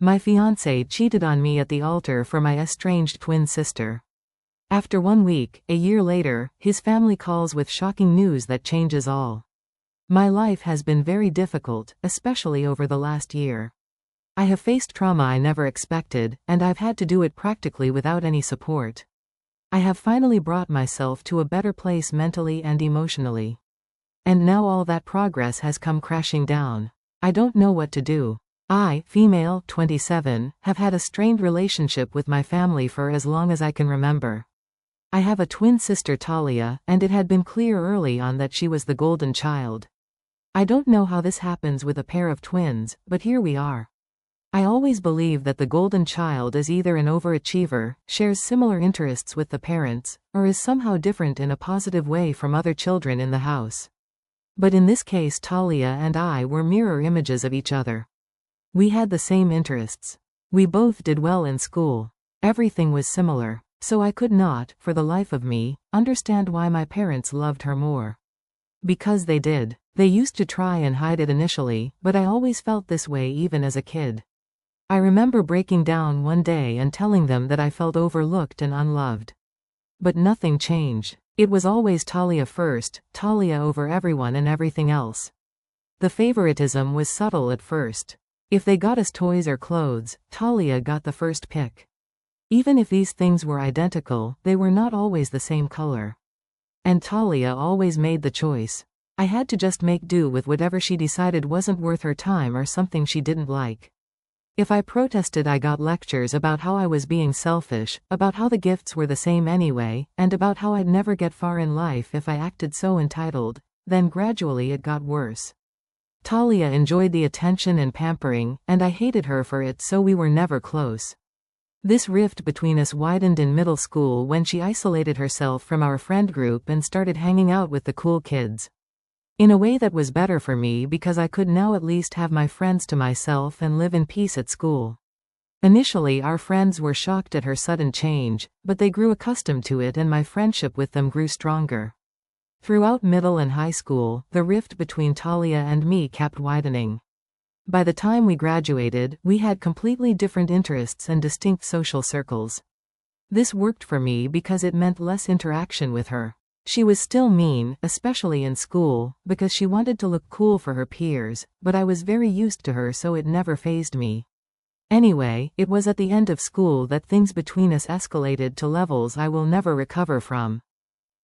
My fiancé cheated on me at the altar for my estranged twin sister. After 1 week, a year later, his family calls with shocking news that changes all. My life has been very difficult, especially over the last year. I have faced trauma I never expected, and I've had to do it practically without any support. I have finally brought myself to a better place mentally and emotionally. And now all that progress has come crashing down. I don't know what to do. I, female, 27, have had a strained relationship with my family for as long as I can remember. I have a twin sister Talia, and it had been clear early on that she was the golden child. I don't know how this happens with a pair of twins, but here we are. I always believe that the golden child is either an overachiever, shares similar interests with the parents, or is somehow different in a positive way from other children in the house. But in this case Talia and I were mirror images of each other. We had the same interests. We both did well in school. Everything was similar, so I could not, for the life of me, understand why my parents loved her more. Because they did. They used to try and hide it initially, but I always felt this way even as a kid. I remember breaking down one day and telling them that I felt overlooked and unloved. But nothing changed. It was always Talia first, Talia over everyone and everything else. The favoritism was subtle at first. If they got us toys or clothes, Talia got the first pick. Even if these things were identical, they were not always the same color. And Talia always made the choice. I had to just make do with whatever she decided wasn't worth her time or something she didn't like. If I protested, I got lectures about how I was being selfish, about how the gifts were the same anyway, and about how I'd never get far in life if I acted so entitled. Then gradually it got worse. Talia enjoyed the attention and pampering, and I hated her for it, so we were never close. This rift between us widened in middle school when she isolated herself from our friend group and started hanging out with the cool kids. In a way that was better for me because I could now at least have my friends to myself and live in peace at school. Initially our friends were shocked at her sudden change, but they grew accustomed to it and my friendship with them grew stronger. Throughout middle and high school, the rift between Talia and me kept widening. By the time we graduated, we had completely different interests and distinct social circles. This worked for me because it meant less interaction with her. She was still mean, especially in school, because she wanted to look cool for her peers, but I was very used to her so it never fazed me. Anyway, it was at the end of school that things between us escalated to levels I will never recover from.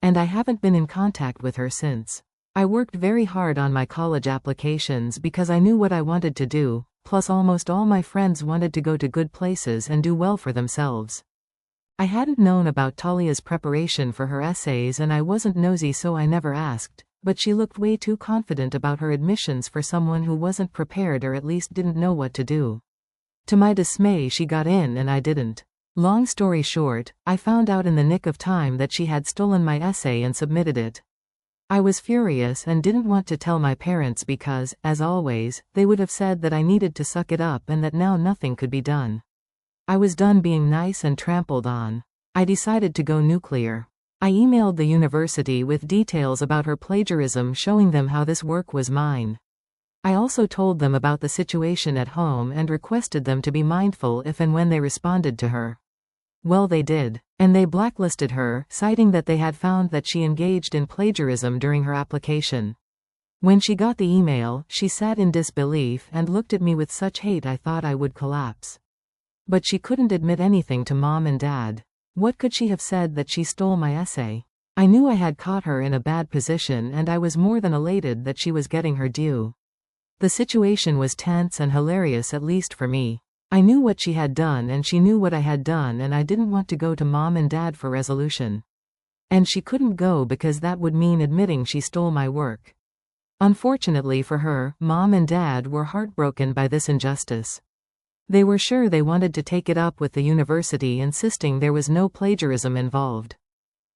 And I haven't been in contact with her since. I worked very hard on my college applications because I knew what I wanted to do, plus almost all my friends wanted to go to good places and do well for themselves. I hadn't known about Talia's preparation for her essays and I wasn't nosy so I never asked, but she looked way too confident about her admissions for someone who wasn't prepared or at least didn't know what to do. To my dismay she got in and I didn't. Long story short, I found out in the nick of time that she had stolen my essay and submitted it. I was furious and didn't want to tell my parents because, as always, they would have said that I needed to suck it up and that now nothing could be done. I was done being nice and trampled on. I decided to go nuclear. I emailed the university with details about her plagiarism showing them how this work was mine. I also told them about the situation at home and requested them to be mindful if and when they responded to her. Well, they did. And they blacklisted her, citing that they had found that she engaged in plagiarism during her application. When she got the email, she sat in disbelief and looked at me with such hate I thought I would collapse. But she couldn't admit anything to Mom and Dad. What could she have said that she stole my essay? I knew I had caught her in a bad position and I was more than elated that she was getting her due. The situation was tense and hilarious, at least for me. I knew what she had done and she knew what I had done and I didn't want to go to Mom and Dad for resolution. And she couldn't go because that would mean admitting she stole my work. Unfortunately for her, Mom and Dad were heartbroken by this injustice. They were sure they wanted to take it up with the university, insisting there was no plagiarism involved.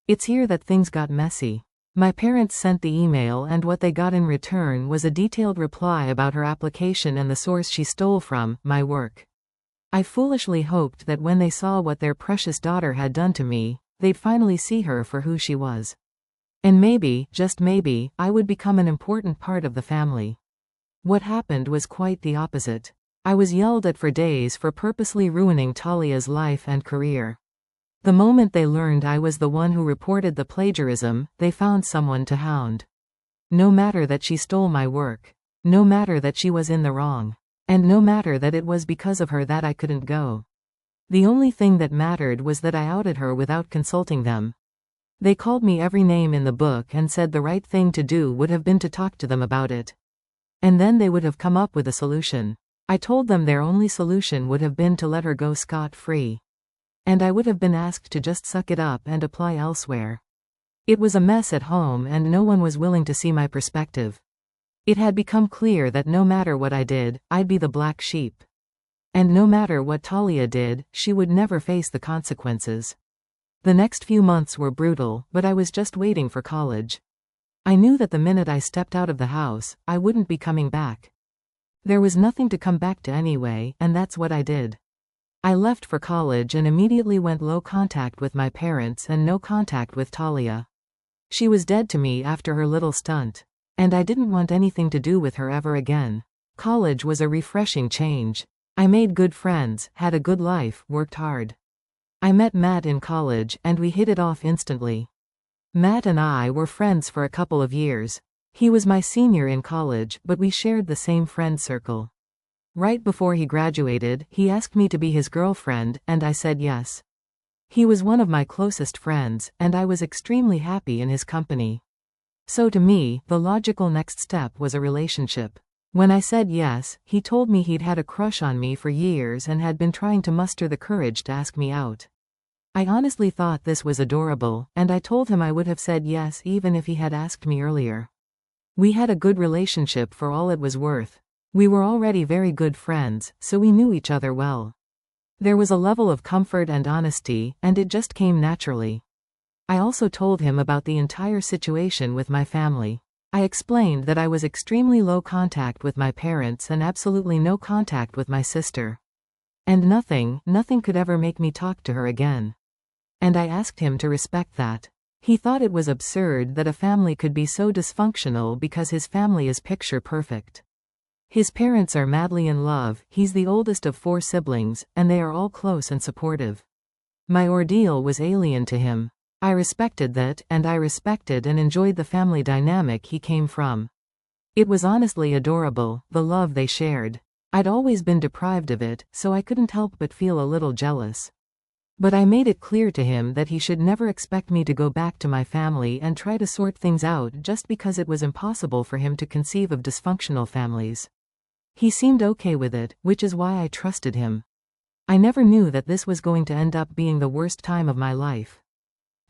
It's here that things got messy. My parents sent the email and what they got in return was a detailed reply about her application and the source she stole from, my work. I foolishly hoped that when they saw what their precious daughter had done to me, they'd finally see her for who she was. And maybe, just maybe, I would become an important part of the family. What happened was quite the opposite. I was yelled at for days for purposely ruining Talia's life and career. The moment they learned I was the one who reported the plagiarism, they found someone to hound. No matter that she stole my work. No matter that she was in the wrong. And no matter that it was because of her that I couldn't go. The only thing that mattered was that I outed her without consulting them. They called me every name in the book and said the right thing to do would have been to talk to them about it. And then they would have come up with a solution. I told them their only solution would have been to let her go scot-free. And I would have been asked to just suck it up and apply elsewhere. It was a mess at home and no one was willing to see my perspective. It had become clear that no matter what I did, I'd be the black sheep. And no matter what Talia did, she would never face the consequences. The next few months were brutal, but I was just waiting for college. I knew that the minute I stepped out of the house, I wouldn't be coming back. There was nothing to come back to anyway, and that's what I did. I left for college and immediately went low contact with my parents and no contact with Talia. She was dead to me after her little stunt. And I didn't want anything to do with her ever again. College was a refreshing change. I made good friends, had a good life, worked hard. I met Matt in college, and we hit it off instantly. Matt and I were friends for a couple of years. He was my senior in college, but we shared the same friend circle. Right before he graduated, he asked me to be his girlfriend, and I said yes. He was one of my closest friends, and I was extremely happy in his company. So to me, the logical next step was a relationship. When I said yes, he told me he'd had a crush on me for years and had been trying to muster the courage to ask me out. I honestly thought this was adorable, and I told him I would have said yes even if he had asked me earlier. We had a good relationship for all it was worth. We were already very good friends, so we knew each other well. There was a level of comfort and honesty, and it just came naturally. I also told him about the entire situation with my family. I explained that I was extremely low contact with my parents and absolutely no contact with my sister. And nothing could ever make me talk to her again. And I asked him to respect that. He thought it was absurd that a family could be so dysfunctional because his family is picture perfect. His parents are madly in love, he's the oldest of 4 siblings, and they are all close and supportive. My ordeal was alien to him. I respected that, and I respected and enjoyed the family dynamic he came from. It was honestly adorable, the love they shared. I'd always been deprived of it, so I couldn't help but feel a little jealous. But I made it clear to him that he should never expect me to go back to my family and try to sort things out just because it was impossible for him to conceive of dysfunctional families. He seemed okay with it, which is why I trusted him. I never knew that this was going to end up being the worst time of my life.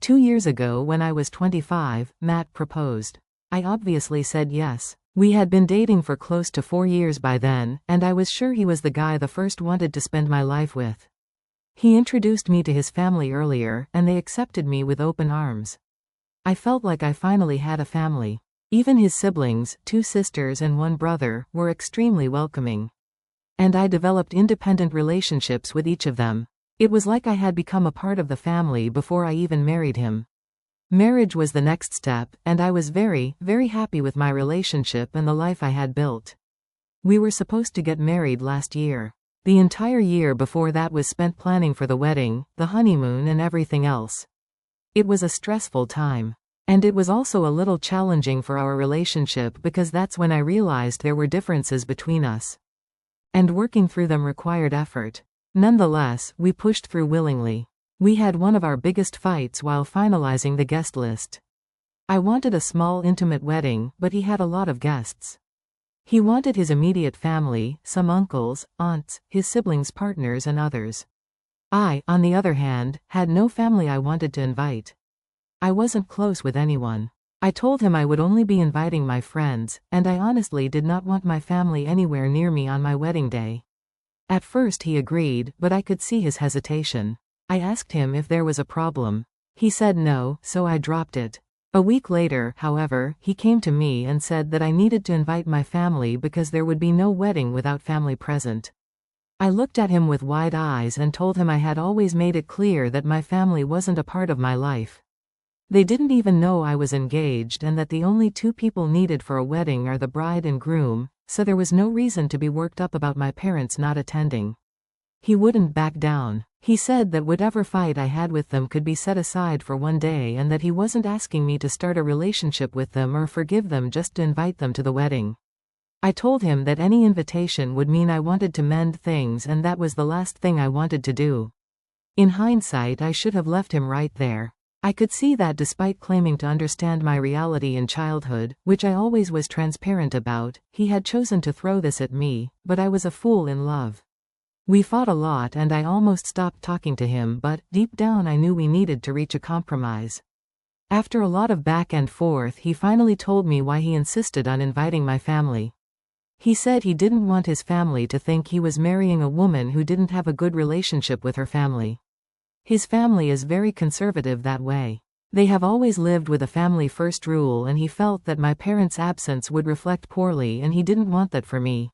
2 years ago when I was 25, Matt proposed. I obviously said yes. We had been dating for close to 4 years by then, and I was sure he was the guy the first wanted to spend my life with. He introduced me to his family earlier, and they accepted me with open arms. I felt like I finally had a family. Even his siblings, 2 sisters and 1 brother, were extremely welcoming. And I developed independent relationships with each of them. It was like I had become a part of the family before I even married him. Marriage was the next step, and I was very, very happy with my relationship and the life I had built. We were supposed to get married last year. The entire year before that was spent planning for the wedding, the honeymoon and everything else. It was a stressful time. And it was also a little challenging for our relationship because that's when I realized there were differences between us. And working through them required effort. Nonetheless, we pushed through willingly. We had one of our biggest fights while finalizing the guest list. I wanted a small intimate wedding, but he had a lot of guests. He wanted his immediate family, some uncles, aunts, his siblings' partners and others. I, on the other hand, had no family I wanted to invite. I wasn't close with anyone. I told him I would only be inviting my friends, and I honestly did not want my family anywhere near me on my wedding day. At first he agreed, but I could see his hesitation. I asked him if there was a problem. He said no, so I dropped it. A week later, however, he came to me and said that I needed to invite my family because there would be no wedding without family present. I looked at him with wide eyes and told him I had always made it clear that my family wasn't a part of my life. They didn't even know I was engaged and that the only 2 people needed for a wedding are the bride and groom, so there was no reason to be worked up about my parents not attending. He wouldn't back down. He said that whatever fight I had with them could be set aside for one day and that he wasn't asking me to start a relationship with them or forgive them just to invite them to the wedding. I told him that any invitation would mean I wanted to mend things and that was the last thing I wanted to do. In hindsight, I should have left him right there. I could see that despite claiming to understand my reality in childhood, which I always was transparent about, he had chosen to throw this at me, but I was a fool in love. We fought a lot and I almost stopped talking to him, but deep down I knew we needed to reach a compromise. After a lot of back and forth, he finally told me why he insisted on inviting my family. He said he didn't want his family to think he was marrying a woman who didn't have a good relationship with her family. His family is very conservative that way. They have always lived with a family-first rule and he felt that my parents' absence would reflect poorly and he didn't want that for me.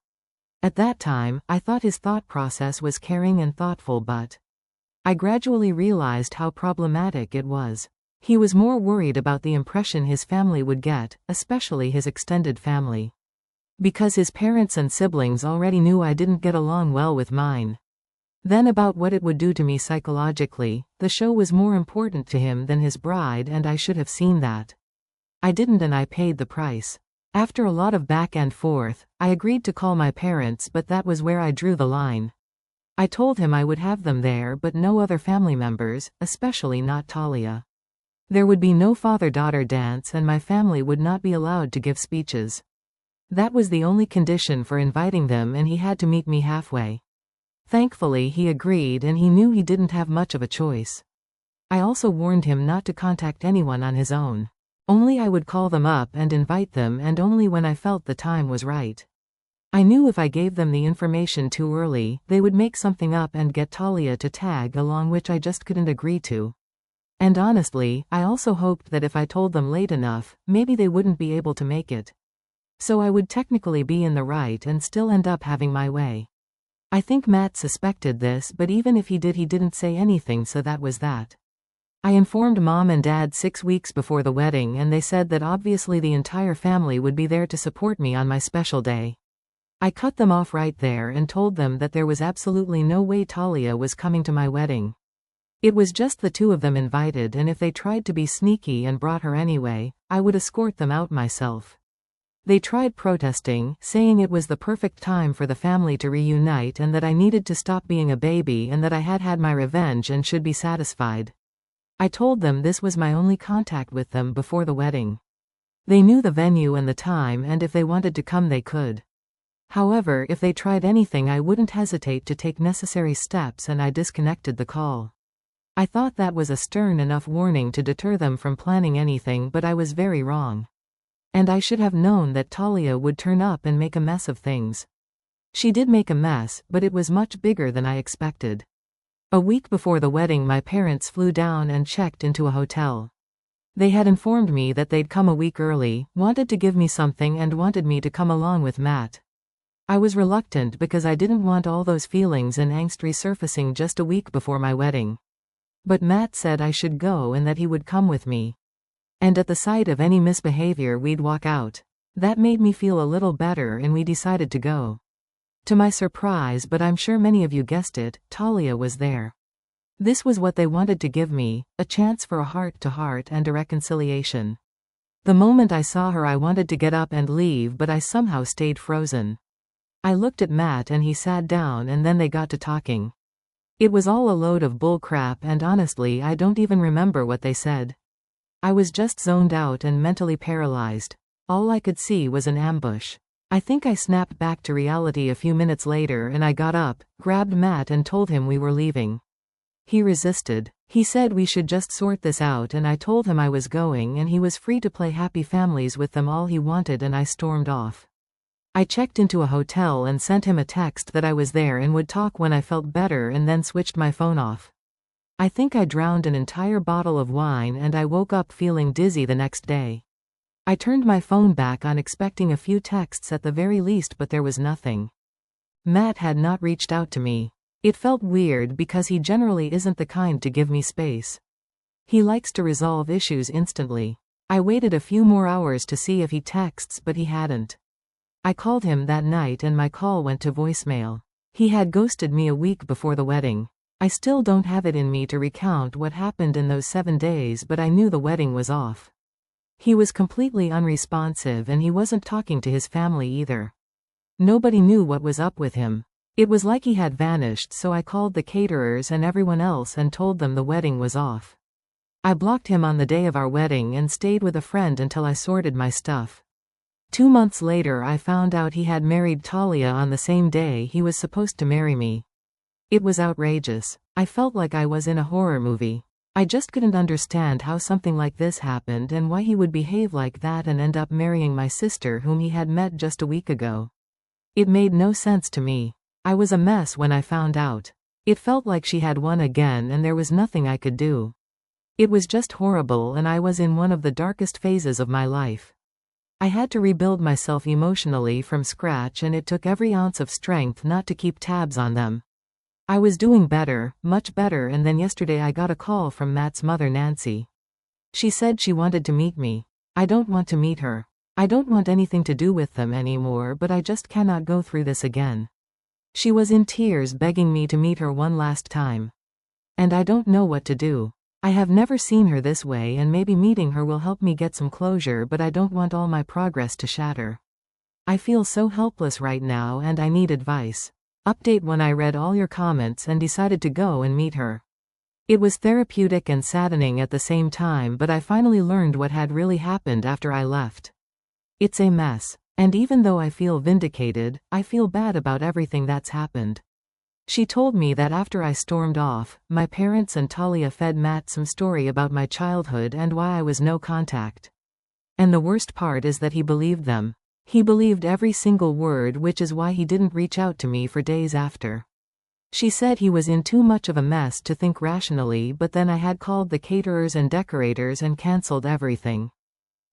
At that time, I thought his thought process was caring and thoughtful, but I gradually realized how problematic it was. He was more worried about the impression his family would get, especially his extended family. Because his parents and siblings already knew I didn't get along well with mine. Then about what it would do to me psychologically, the show was more important to him than his bride and I should have seen that. I didn't and I paid the price. After a lot of back and forth, I agreed to call my parents, but that was where I drew the line. I told him I would have them there but no other family members, especially not Talia. There would be no father-daughter dance and my family would not be allowed to give speeches. That was the only condition for inviting them and he had to meet me halfway. Thankfully he agreed and he knew he didn't have much of a choice. I also warned him not to contact anyone on his own. Only I would call them up and invite them and only when I felt the time was right. I knew if I gave them the information too early, they would make something up and get Talia to tag along, which I just couldn't agree to. And honestly, I also hoped that if I told them late enough, maybe they wouldn't be able to make it. So I would technically be in the right and still end up having my way. I think Matt suspected this, but even if he did, he didn't say anything, so that was that. I informed Mom and Dad 6 weeks before the wedding and they said that obviously the entire family would be there to support me on my special day. I cut them off right there and told them that there was absolutely no way Talia was coming to my wedding. It was just the two of them invited and if they tried to be sneaky and brought her anyway, I would escort them out myself. They tried protesting, saying it was the perfect time for the family to reunite and that I needed to stop being a baby and that I had had my revenge and should be satisfied. I told them this was my only contact with them before the wedding. They knew the venue and the time and if they wanted to come they could. However, if they tried anything I wouldn't hesitate to take necessary steps and I disconnected the call. I thought that was a stern enough warning to deter them from planning anything, but I was very wrong. And I should have known that Talia would turn up and make a mess of things. She did make a mess, but it was much bigger than I expected. A week before the wedding my parents flew down and checked into a hotel. They had informed me that they'd come a week early, wanted to give me something and wanted me to come along with Matt. I was reluctant because I didn't want all those feelings and angst resurfacing just a week before my wedding. But Matt said I should go and that he would come with me. And at the sight of any misbehavior we'd walk out. That made me feel a little better and we decided to go. To my surprise, but I'm sure many of you guessed it, Talia was there. This was what they wanted to give me, a chance for a heart-to-heart and a reconciliation. The moment I saw her I wanted to get up and leave, but I somehow stayed frozen. I looked at Matt and he sat down and then they got to talking. It was all a load of bull crap and honestly I don't even remember what they said. I was just zoned out and mentally paralyzed. All I could see was an ambush. I think I snapped back to reality a few minutes later and I got up, grabbed Matt and told him we were leaving. He resisted. He said we should just sort this out and I told him I was going and he was free to play happy families with them all he wanted and I stormed off. I checked into a hotel and sent him a text that I was there and would talk when I felt better and then switched my phone off. I think I drowned an entire bottle of wine and I woke up feeling dizzy the next day. I turned my phone back on expecting a few texts at the very least, but there was nothing. Matt had not reached out to me. It felt weird because he generally isn't the kind to give me space. He likes to resolve issues instantly. I waited a few more hours to see if he texts, but he hadn't. I called him that night and my call went to voicemail. He had ghosted me a week before the wedding. I still don't have it in me to recount what happened in those 7 days, but I knew the wedding was off. He was completely unresponsive and he wasn't talking to his family either. Nobody knew what was up with him. It was like he had vanished, so I called the caterers and everyone else and told them the wedding was off. I blocked him on the day of our wedding and stayed with a friend until I sorted my stuff. 2 months later I found out he had married Talia on the same day he was supposed to marry me. It was outrageous. I felt like I was in a horror movie. I just couldn't understand how something like this happened and why he would behave like that and end up marrying my sister whom he had met just a week ago. It made no sense to me. I was a mess when I found out. It felt like she had won again and there was nothing I could do. It was just horrible and I was in one of the darkest phases of my life. I had to rebuild myself emotionally from scratch and it took every ounce of strength not to keep tabs on them. I was doing better, much better, and then yesterday I got a call from Matt's mother Nancy. She said she wanted to meet me. I don't want to meet her. I don't want anything to do with them anymore, but I just cannot go through this again. She was in tears begging me to meet her one last time. And I don't know what to do. I have never seen her this way and maybe meeting her will help me get some closure, but I don't want all my progress to shatter. I feel so helpless right now and I need advice. Update: when I read all your comments and decided to go and meet her. It was therapeutic and saddening at the same time, but I finally learned what had really happened after I left. It's a mess. And even though I feel vindicated, I feel bad about everything that's happened. She told me that after I stormed off, my parents and Talia fed Matt some story about my childhood and why I was no contact. And the worst part is that he believed them. He believed every single word, which is why he didn't reach out to me for days after. She said he was in too much of a mess to think rationally, but then I had called the caterers and decorators and cancelled everything.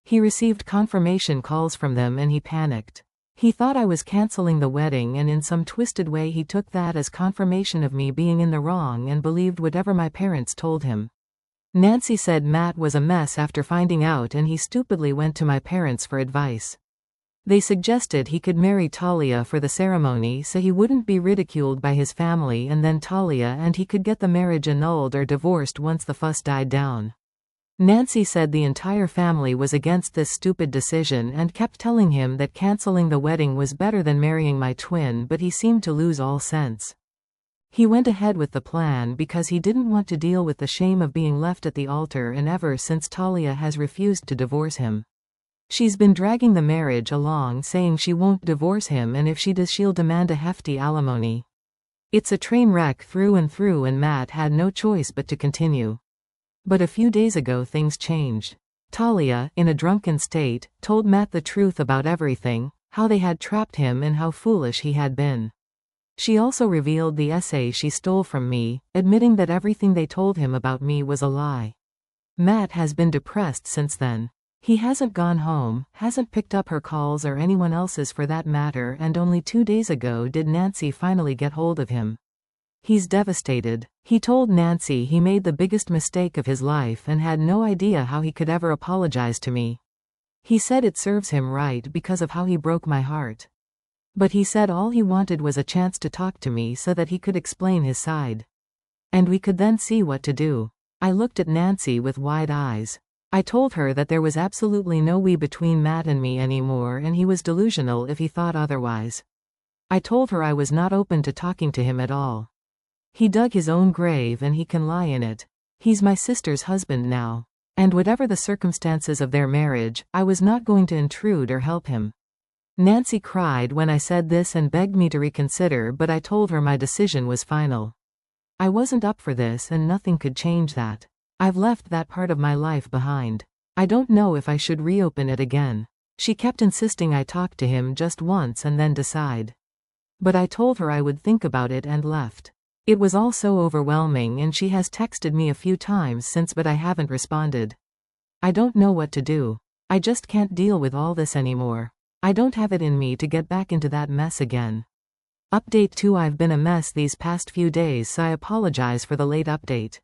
He received confirmation calls from them and he panicked. He thought I was canceling the wedding and in some twisted way he took that as confirmation of me being in the wrong and believed whatever my parents told him. Nancy said Matt was a mess after finding out and he stupidly went to my parents for advice. They suggested he could marry Talia for the ceremony so he wouldn't be ridiculed by his family, and then Talia and he could get the marriage annulled or divorced once the fuss died down. Nancy said the entire family was against this stupid decision and kept telling him that canceling the wedding was better than marrying my twin, but he seemed to lose all sense. He went ahead with the plan because he didn't want to deal with the shame of being left at the altar, and ever since Talia has refused to divorce him. She's been dragging the marriage along, saying she won't divorce him and if she does she'll demand a hefty alimony. It's a train wreck through and through and Matt had no choice but to continue. But a few days ago things changed. Talia, in a drunken state, told Matt the truth about everything, how they had trapped him and how foolish he had been. She also revealed the essay she stole from me, admitting that everything they told him about me was a lie. Matt has been depressed since then. He hasn't gone home, hasn't picked up her calls or anyone else's for that matter, and only 2 days ago did Nancy finally get hold of him. He's devastated. He told Nancy he made the biggest mistake of his life and had no idea how he could ever apologize to me. He said it serves him right because of how he broke my heart. But he said all he wanted was a chance to talk to me so that he could explain his side. And we could then see what to do. I looked at Nancy with wide eyes. I told her that there was absolutely no we between Matt and me anymore and he was delusional if he thought otherwise. I told her I was not open to talking to him at all. He dug his own grave and he can lie in it. He's my sister's husband now. And whatever the circumstances of their marriage, I was not going to intrude or help him. Nancy cried when I said this and begged me to reconsider, but I told her my decision was final. I wasn't up for this and nothing could change that. I've left that part of my life behind. I don't know if I should reopen it again. She kept insisting I talk to him just once and then decide. But I told her I would think about it and left. It was all so overwhelming and she has texted me a few times since, but I haven't responded. I don't know what to do. I just can't deal with all this anymore. I don't have it in me to get back into that mess again. Update 2: I've been a mess these past few days, so I apologize for the late update.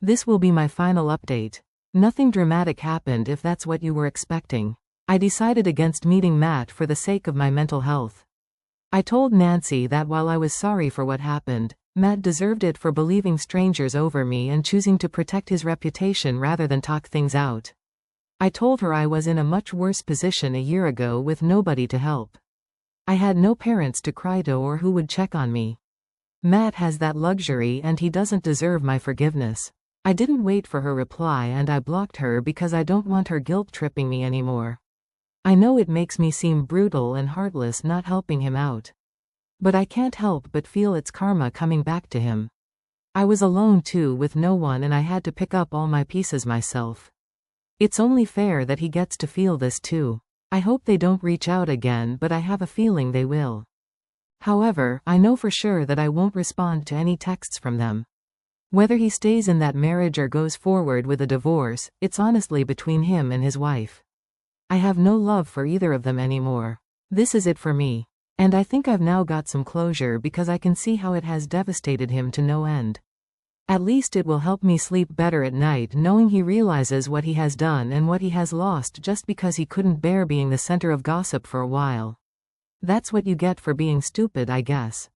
This will be my final update. Nothing dramatic happened if that's what you were expecting. I decided against meeting Matt for the sake of my mental health. I told Nancy that while I was sorry for what happened, Matt deserved it for believing strangers over me and choosing to protect his reputation rather than talk things out. I told her I was in a much worse position a year ago with nobody to help. I had no parents to cry to or who would check on me. Matt has that luxury and he doesn't deserve my forgiveness. I didn't wait for her reply and I blocked her because I don't want her guilt-tripping me anymore. I know it makes me seem brutal and heartless not helping him out. But I can't help but feel it's karma coming back to him. I was alone too with no one and I had to pick up all my pieces myself. It's only fair that he gets to feel this too. I hope they don't reach out again, but I have a feeling they will. However, I know for sure that I won't respond to any texts from them. Whether he stays in that marriage or goes forward with a divorce, it's honestly between him and his wife. I have no love for either of them anymore. This is it for me. And I think I've now got some closure because I can see how it has devastated him to no end. At least it will help me sleep better at night knowing he realizes what he has done and what he has lost just because he couldn't bear being the center of gossip for a while. That's what you get for being stupid, I guess.